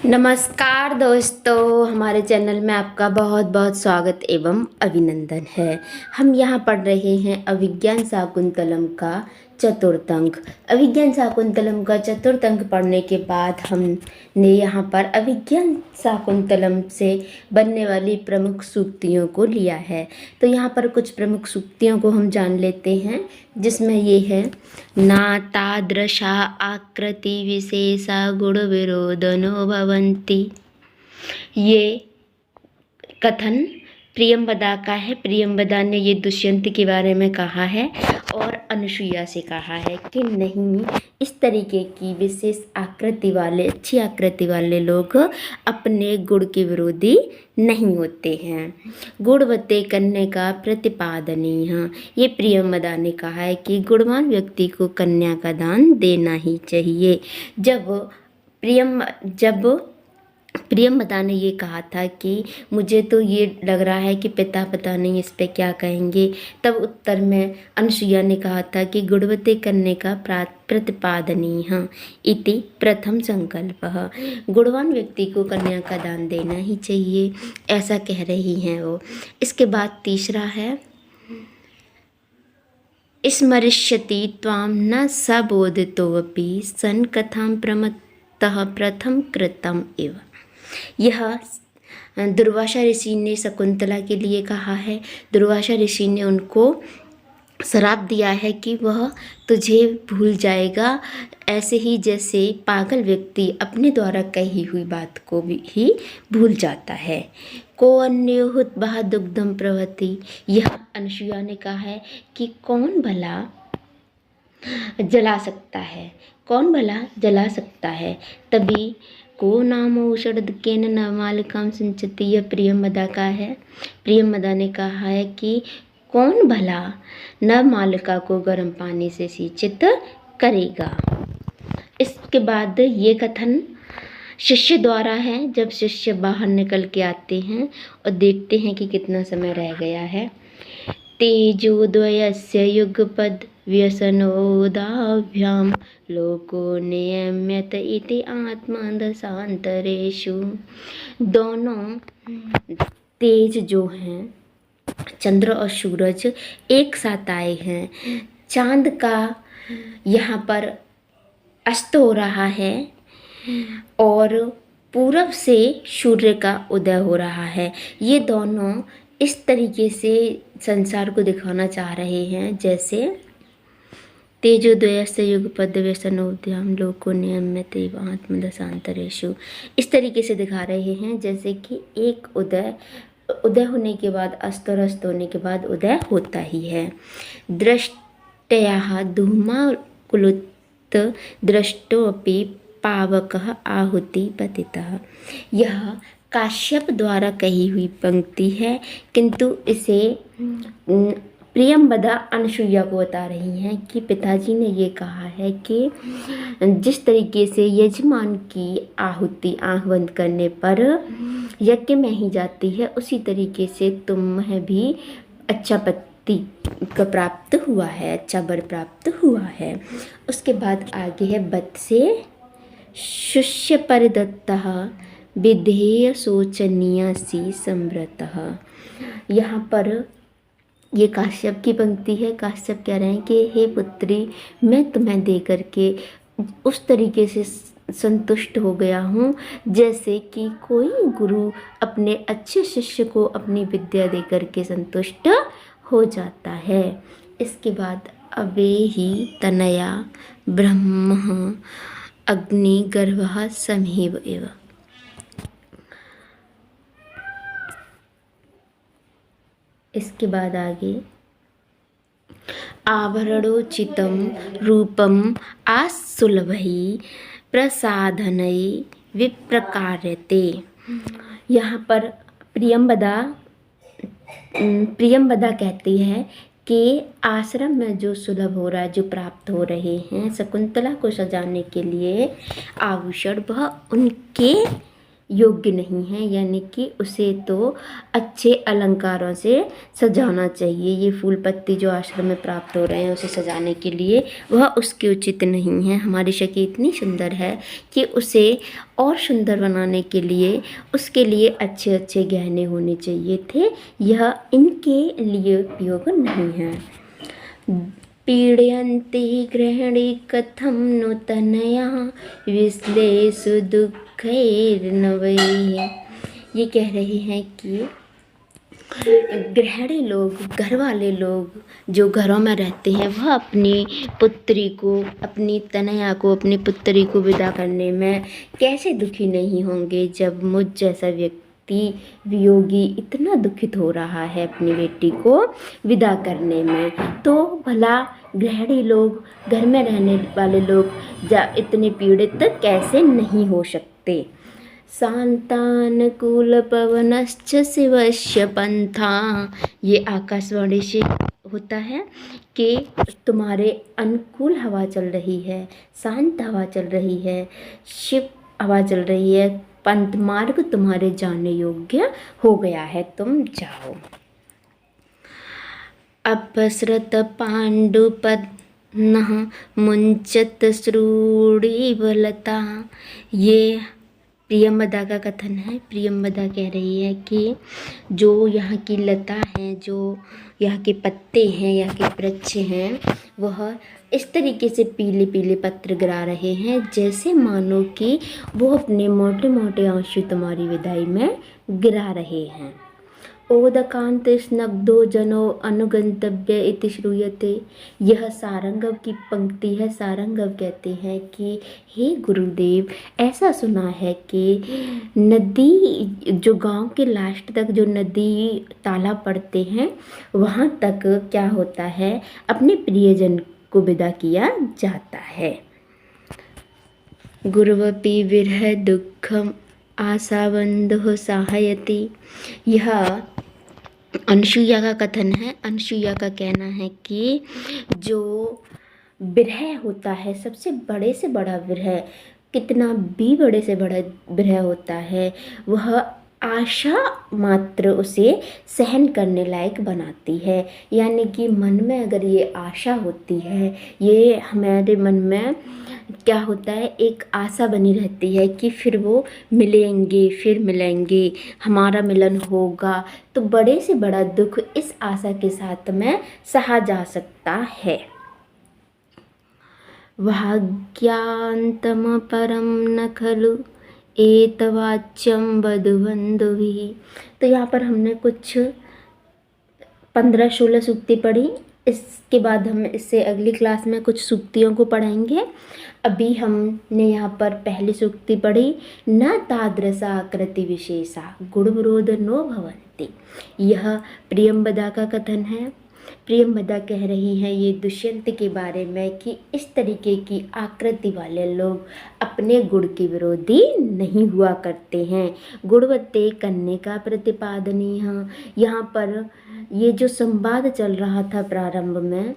नमस्कार दोस्तों, हमारे चैनल में आपका बहुत बहुत स्वागत एवं अभिनंदन है। हम यहाँ पढ़ रहे हैं अभिज्ञान शाकुंतलम का चतुर्थ अंक। अभिज्ञान शाकुंतलम का चतुर्थ अंक पढ़ने के बाद हमने यहाँ पर अभिज्ञान शाकुंतलम से बनने वाली प्रमुख सूक्तियों को लिया है। तो यहाँ पर कुछ प्रमुख सूक्तियों को हम जान लेते हैं, जिसमें ये है ना तादृशा आकृति विशेषा गुण विरोधनो भवन्ति। ये कथन प्रियंवदा का है। प्रियंवदा ने ये दुष्यंत के बारे में कहा है और अनुसुईया से कहा है कि नहीं, इस तरीके की विशेष आकृति वाले, अच्छी आकृति वाले लोग अपने गुण के विरोधी नहीं होते हैं। गुणवते कन्या का प्रतिपादनीय, ये प्रियंवदा ने कहा है कि गुणवान व्यक्ति को कन्या का दान देना ही चाहिए। जब प्रियंवदा ने ये कहा था कि मुझे तो ये लग रहा है कि पिता पता नहीं इस पे क्या कहेंगे, तब उत्तर में अनुसुईया ने कहा था कि गुणवते कन्या का प्रतिपादनीय इति प्रथम संकल्पः, गुणवान व्यक्ति को कन्या का दान देना ही चाहिए, ऐसा कह रही हैं वो। इसके बाद तीसरा है स्मरिष्यति त्वां न सबोधितोऽपि सन् कथां प्रमत्तः प्रथम कृतम् इव। यह दुर्वासा ऋषि ने शकुंतला के लिए कहा है। दुर्वासा ऋषि ने उनको श्राप दिया है कि वह तुझे भूल जाएगा, ऐसे ही जैसे पागल व्यक्ति अपने द्वारा कही हुई बात को भी ही भूल जाता है। को अन्योहुत बहा दुग्धम प्रवति, यह अनुसुईया ने कहा है कि कौन भला जला सकता है, कौन भला जला सकता है। तभी को नाम औषध के न मालिकाम सिंचती, यह प्रियंवदा का है। प्रियंवदा ने कहा है कि कौन भला न मालिका को गर्म पानी से सिंचित करेगा। इसके बाद ये कथन शिष्य द्वारा है। जब शिष्य बाहर निकल के आते हैं और देखते हैं कि कितना समय रह गया है। तेजोद्वयस्य युगपद व्यसनोदाभ्याम लोको नियम्यत इति आत्मदशांतरेषु। दोनों तेज जो हैं, चंद्र और सूरज, एक साथ आए हैं। चांद का यहाँ पर अस्त हो रहा है और पूरब से सूर्य का उदय हो रहा है। ये दोनों इस तरीके से संसार को दिखाना चाह रहे हैं जैसे तेजोदयस्य युगपद व्यसनोद्यम लोको नियम्यते आत्मदशांतरेषु। इस तरीके से दिखा रहे हैं जैसे कि एक उदय होने के बाद अस्त और अस्त होने के बाद उदय होता ही है। दृष्टया धूमाकुलुत दृष्टोऽपि पावकः आहुति पतितः। यह काश्यप द्वारा कही हुई पंक्ति है, किंतु इसे प्रियंवदा अनुसुईया को बता रही हैं कि पिताजी ने ये कहा है कि जिस तरीके से यजमान की आहुति आँख बंद करने पर यज्ञ में ही जाती है, उसी तरीके से तुम्हें भी अच्छा पति का प्राप्त हुआ है, अच्छा वर प्राप्त हुआ है। उसके बाद आगे है बत से शुष्य परिदत्तः विधेय शोचनीय सी समृतः। यहाँ पर ये काश्यप की पंक्ति है। काश्यप कह रहे हैं कि हे पुत्री, मैं तुम्हें दे करके उस तरीके से संतुष्ट हो गया हूँ जैसे कि कोई गुरु अपने अच्छे शिष्य को अपनी विद्या दे करके संतुष्ट हो जाता है। इसके बाद अवे ही तनया ब्रह्म अग्नि गर्भः समीव एव। इसके बाद आगे आभरणोचितं रूपम आसुलभै प्रसाधनै विप्रकार्यते। यहाँ पर प्रियंवदा कहती है कि आश्रम में जो सुलभ हो रहा है, जो प्राप्त हो रहे हैं शकुंतला को सजाने के लिए आभूषण, वह उनके योग्य नहीं है, यानी कि उसे तो अच्छे अलंकारों से सजाना चाहिए। ये फूल पत्ती जो आश्रम में प्राप्त हो रहे हैं उसे सजाने के लिए, वह उसके उचित नहीं है। हमारी शकी इतनी सुंदर है कि उसे और सुंदर बनाने के लिए उसके लिए अच्छे अच्छे गहने होने चाहिए थे, यह इनके लिए उपयोग नहीं है। पीड़यन्ति गृहिणी कथं नु तनया विश्लेषु दुःखैर्नवैः। ये कह रहे हैं कि गृहिणी लोग, घर वाले लोग जो घरों में रहते हैं, वह अपनी पुत्री को, अपनी तनया को, अपनी पुत्री को विदा करने में कैसे दुखी नहीं होंगे, जब मुझ जैसा व्यक्ति वियोगी इतना दुखित हो रहा है अपनी बेटी को विदा करने में, तो भला गृहिणी लोग, घर में रहने वाले लोग इतने पीड़ित कैसे नहीं हो सकते। शान्तानुकूलपवनश्च शिवस्य पंथा। ये आकाशवाणी से होता है कि तुम्हारे अनुकूल हवा चल रही है, शांत हवा चल रही है, शिव हवा चल रही है, पंथ मार्ग तुम्हारे जाने योग्य हो गया है, तुम जाओ। अपसृत पाण्डुपद्मः मुञ्चत श्रूणीवलता। ये प्रियंवदा का कथन है। प्रियंवदा कह रही है कि जो यहाँ की लता हैं, जो यहाँ के पत्ते हैं, यहाँ के वृक्ष हैं, वह इस तरीके से पीले पीले पत्र गिरा रहे हैं जैसे मानो कि वो अपने मोटे मोटे आंसू तुम्हारी विदाई में गिरा रहे हैं। ओदकांत स्नग्धो जनो अनुगंतव्य इति श्रूयते। यह सारंगव की पंक्ति है। सारंगव कहते हैं कि हे गुरुदेव, ऐसा सुना है कि नदी, जो गांव के लास्ट तक जो नदी तालाब पड़ते हैं, वहाँ तक क्या होता है, अपने प्रियजन को विदा किया जाता है। गुरुवपि विरह दुःखम आशावंदो सहायति। यह अनुसुईया का कथन है। अनुसुईया का कहना है कि जो विरह होता है, सबसे बड़े से बड़ा विरह, कितना भी बड़े से बड़ा विरह होता है, वह आशा मात्र उसे सहन करने लायक बनाती है। यानी कि मन में अगर ये आशा होती है, ये हमारे मन में क्या होता है, एक आशा बनी रहती है कि फिर वो मिलेंगे, फिर मिलेंगे, हमारा मिलन होगा, तो बड़े से बड़ा दुख इस आशा के साथ में सहा जा सकता है। भाग्यान्तम परम न खलु एतवाच्यम वधुबंधुभिः। तो यहाँ पर हमने कुछ 15-16 सूक्ति पढ़ी। इसके बाद हम इससे अगली क्लास में कुछ सूक्तियों को पढ़ेंगे। अभी हमने यहाँ पर पहली सूक्ति पढ़ी, न तादृशा आकृति विशेषा गुण विरोध नो भवन्ति। यह प्रियंवदा का कथन है। प्रियंवदा कह रही है ये दुष्यंत के बारे में कि इस तरीके की आकृति वाले लोग अपने गुण के विरोधी नहीं हुआ करते हैं। गुणवत्ते कन्या का प्रतिपादनीय। यहाँ पर ये जो संवाद चल रहा था प्रारंभ में,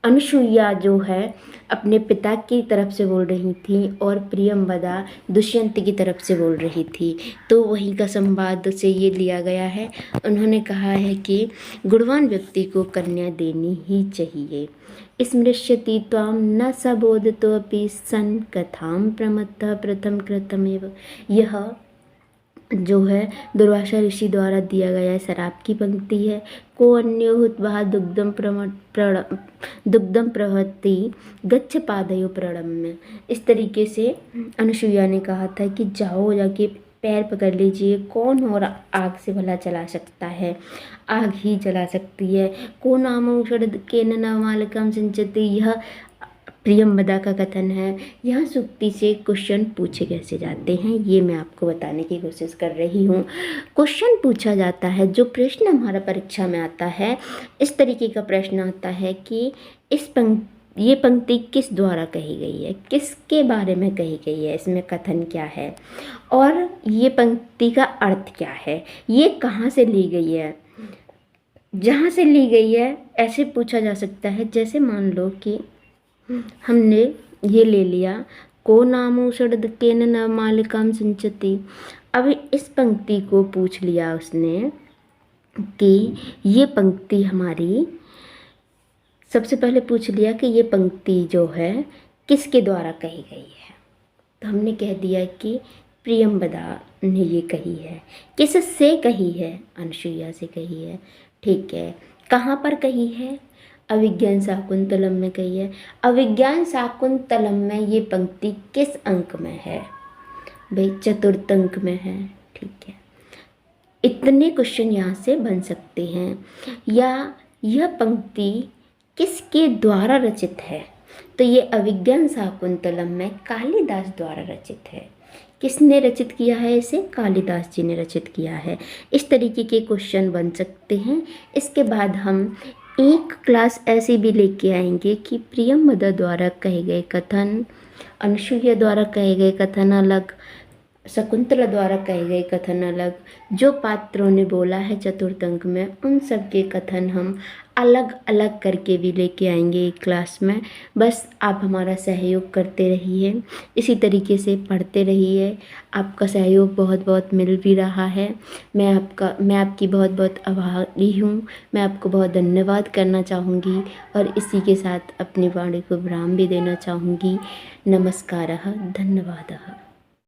अनुसुईया जो है अपने पिता की तरफ से बोल रही थी और प्रियंवदा दुष्यंत की तरफ से बोल रही थी, तो वहीं का संवाद से ये लिया गया है। उन्होंने कहा है कि गुणवान व्यक्ति को कन्या देनी ही चाहिए। स्मृष्यति त्वां न सबोधतोऽपि सन् कथां प्रमत्तः प्रथम कृतमेव। यह जो है दुर्वासा ऋषि द्वारा दिया गया शराब की पंक्ति है। को अन्यो हुत्वा दुग्धम प्रवहति गच्छ पादयो प्रणम्य। इस तरीके से अनुसुईया ने कहा था कि जाओ, जाके पैर पकड़ लीजिए, कौन और आग से भला चला सकता है, आग ही जला सकती है। को नाम केन नवमालिकां सिंचति। यह प्रियंवदा का कथन है। यहाँ सूक्ति से क्वेश्चन पूछे कैसे जाते हैं, ये मैं आपको बताने की कोशिश कर रही हूँ। क्वेश्चन पूछा जाता है, जो प्रश्न हमारा परीक्षा में आता है, इस तरीके का प्रश्न आता है कि ये पंक्ति किस द्वारा कही गई है, किसके बारे में कही गई है, इसमें कथन क्या है और ये पंक्ति का अर्थ क्या है, ये कहाँ से ली गई है। जहाँ से ली गई है ऐसे पूछा जा सकता है। जैसे मान लो कि हमने ये ले लिया को नामो षडकेन न मालिकाम सिंचति। अब इस पंक्ति को पूछ लिया उसने कि ये पंक्ति हमारी, सबसे पहले पूछ लिया कि ये पंक्ति जो है किसके द्वारा कही गई है। तो हमने कह दिया कि प्रियंवदा ने ये कही है। किससे कही है? अनसुईया से कही है। ठीक है, कहाँ पर कही है? अभिज्ञान शाकुंतलम में कही है। अभिज्ञान शाकुंतलम में ये पंक्ति किस अंक में है? भाई चतुर्थ अंक में है। ठीक है, इतने क्वेश्चन यहाँ से बन सकते हैं। या यह पंक्ति किसके द्वारा रचित है? तो ये अभिज्ञान शाकुंतलम में कालिदास द्वारा रचित है। किसने रचित किया है इसे? कालिदास जी ने रचित किया है। इस तरीके के क्वेश्चन बन सकते हैं। इसके बाद हम एक क्लास ऐसी भी लेके आएंगे कि प्रियंवदा द्वारा कहे गए कथन, अनसुईया द्वारा कहे गए कथन अलग, शकुंतला द्वारा कहे गए कथन अलग, जो पात्रों ने बोला है चतुर्थ अंक में उन सब के कथन हम अलग अलग करके भी लेके आएंगे एक क्लास में। बस आप हमारा सहयोग करते रहिए, इसी तरीके से पढ़ते रहिए। आपका सहयोग बहुत बहुत मिल भी रहा है। मैं आपकी बहुत बहुत आभारी हूँ। मैं आपको बहुत धन्यवाद करना चाहूँगी और इसी के साथ अपनी वाणी को विराम भी देना चाहूँगी। नमस्कारः, धन्यवादः।